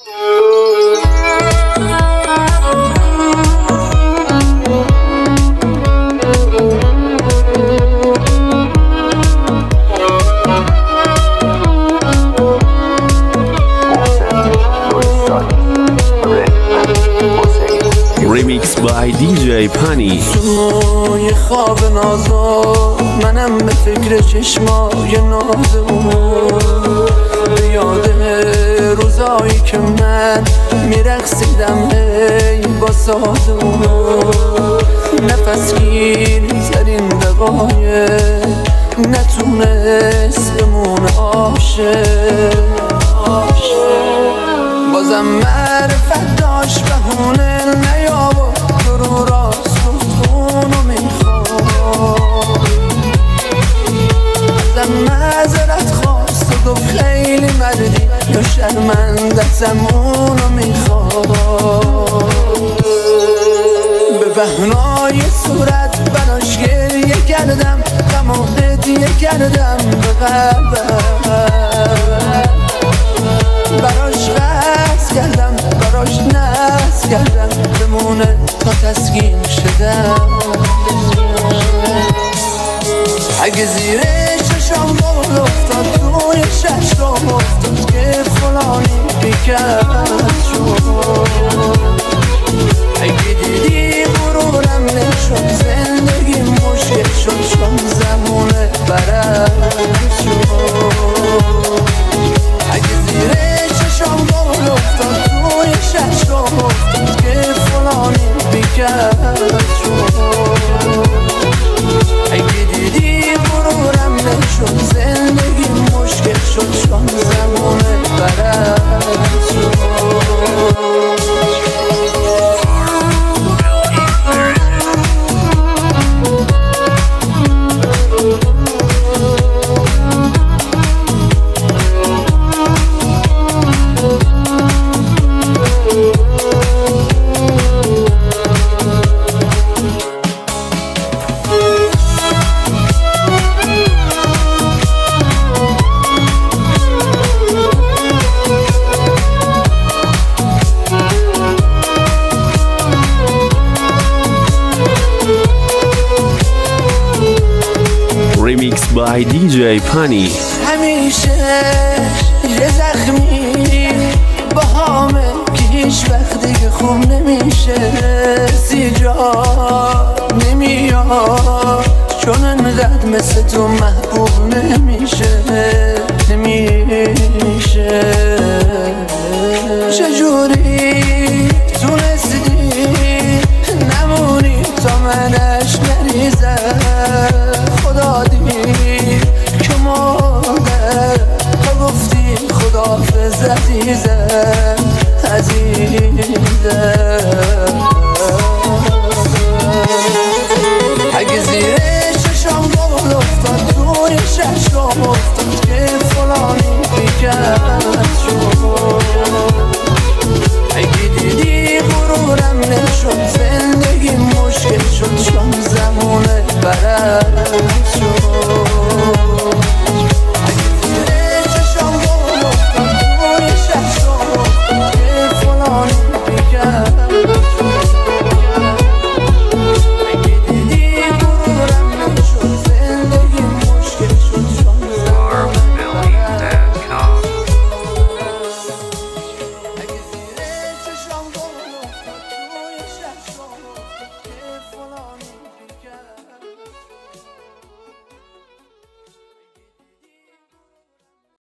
Remix by DJ Pani. توی خواب نازا منم به فکر چشمای نازمون، به یاد روزایی که من میرقصیدم ای با سازمون، نفس گیر ترین دقایق نتونست بمونه عاشق. بازم معرفت داشت بهونه نیاورد، تو رو راست گفت اونو میخواد، ازم معذرت خواست و گفت خیلی مردی یا شرمندتم اونو میخواد. به بهنای صورت براش گریه کردم، غم و هدیه کردم به قلبم، براش قصد کردم براش نصب کردم بمونه تا تسکین شدم. اگه زیر چشم بول افتاد توی چشم افتاد که فلانی بیکرد شد، اگه دیدی غرورم نشد زندگی مشکل شد چون زمونه برد شد. اگه زیر چشم بول افتاد توی چشم افتاد که فلانی بیکرد شد، اگه دیدی غرورم نشد زندگی مشکل شد چون زمونه برد شد. Remix by DJ Pani. همیشه یه زخمی با همه که هیچ وقت دیگه خوب نمیشه، سیجا نمیاد چون انقدر مثل تو محبوب نمیشه. چجوری تونستی نمونی تا منش نریزم، خدا دید که مادر تا گفتی خداحافظ عزیزم اگه زیر چشم بول افتاد توی چشم افتاد که فلانی بیکرد